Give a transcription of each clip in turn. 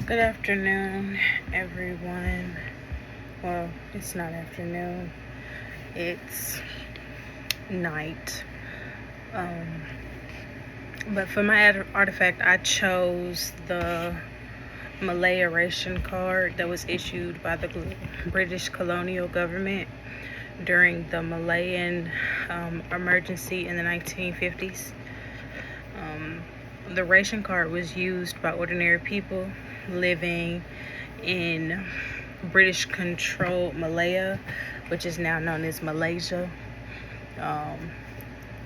Good afternoon, everyone. Well, it's not afternoon, it's night. But for my artifact, I chose the Malaya ration card that was issued by the British colonial government during the Malayan emergency in the 1950s. The ration card was used by ordinary people living in British controlled Malaya, which is now known as Malaysia. And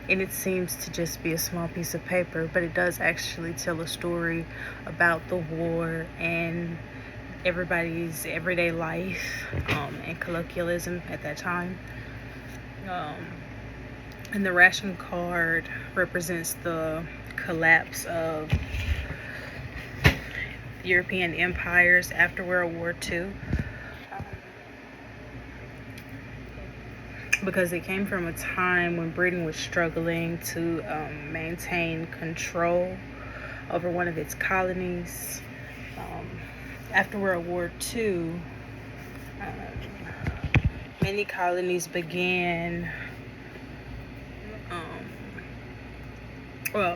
it seems to just be a small piece of paper, but it does actually tell a story about the war and everybody's everyday life and colloquialism at that time. And the ration card represents the collapse of European empires after World War II, because it came from a time when Britain was struggling to maintain control over one of its colonies. After World War II, many colonies began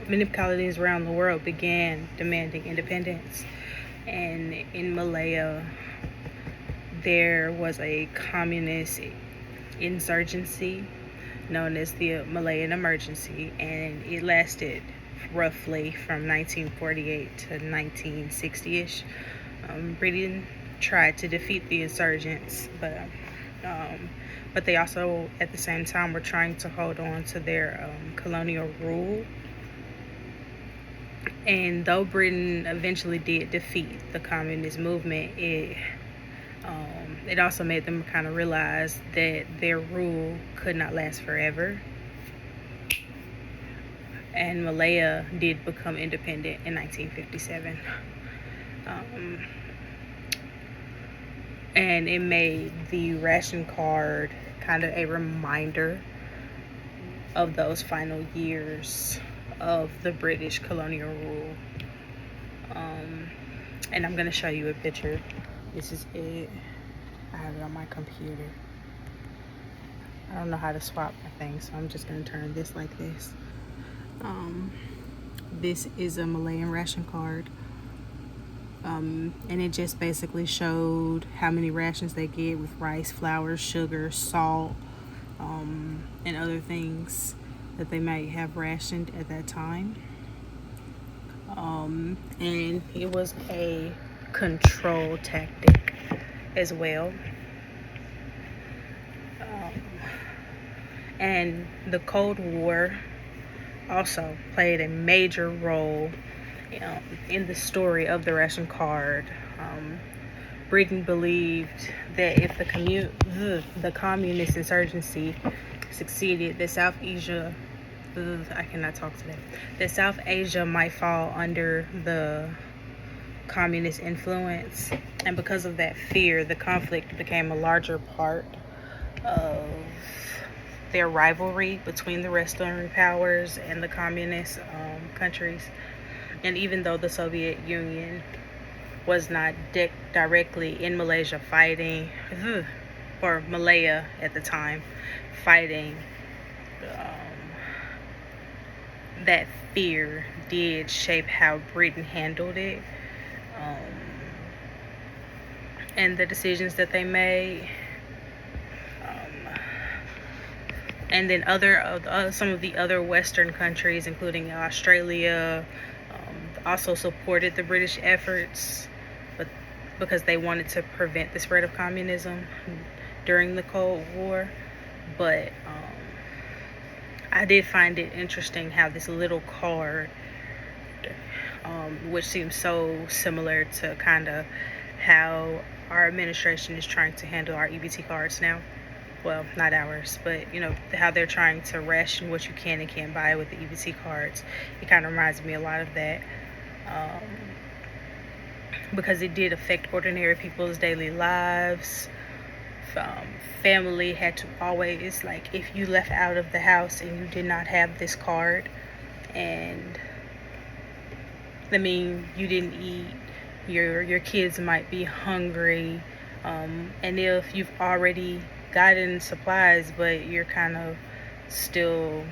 many colonies around the world began demanding independence. And in Malaya, there was a communist insurgency known as the Malayan Emergency, and it lasted roughly from 1948 to 1960-ish. Britain tried to defeat the insurgents, but they also at the same time were trying to hold on to their colonial rule. And though Britain eventually did defeat the communist movement, it also made them kind of realize that their rule could not last forever. And Malaya did become independent in 1957. And it made the ration card kind of a reminder of those final years of the British colonial rule. And I'm going to show you a picture. This is it. I have it on my computer. I don't know how to swap my thing, so I'm just going to turn this like this. This is a Malayan ration card. And it just basically showed how many rations they get with rice, flour, sugar, salt, and other things that they might have rationed at that time. And it was a control tactic as well. And the Cold War also played a major role in the story of the ration card. Britain believed that if the communist insurgency succeeded, that South Asia might fall under the communist influence. And because of that fear, the conflict became a larger part of their rivalry between the Western powers and the communist countries. And even though the Soviet Union was not directly in Malaysia fighting, or Malaya at the time, fighting, that fear did shape how Britain handled it, and the decisions that they made. And then some of the other Western countries, including Australia, also supported the British efforts, but because they wanted to prevent the spread of communism during the Cold War. But I did find it interesting how this little card, which seems so similar to kind of how our administration is trying to handle our EBT cards now. Well, not ours, but how they're trying to ration what you can and can't buy with the EBT cards. It kind of reminds me a lot of that, because it did affect ordinary people's daily lives. Family had to always, like, if you left out of the house and you did not have this card, and you didn't eat Your kids might be hungry, and if you've already gotten supplies but you're kind of still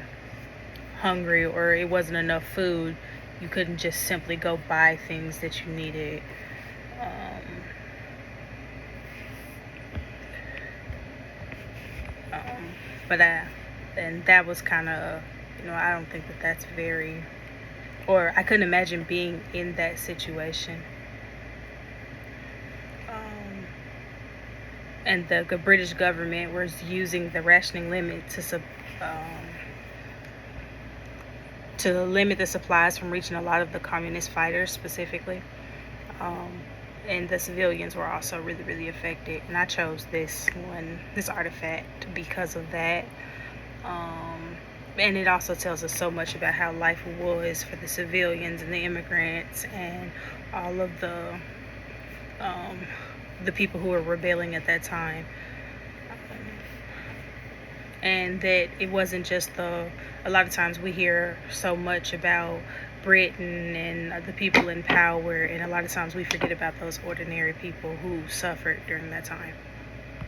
hungry, or it wasn't enough food, you couldn't just simply go buy things that you needed. Um, but and that was kind of, I don't think that that's very, or I couldn't imagine being in that situation. And the British government was using the rationing limit to limit the supplies from reaching a lot of the communist fighters specifically. And the civilians were also really, really affected. And I chose this artifact, because of that. And it also tells us so much about how life was for the civilians and the immigrants and all of the people who were rebelling at that time. And that it wasn't just a lot of times we hear so much about Britain and the people in power, and a lot of times we forget about those ordinary people who suffered during that time.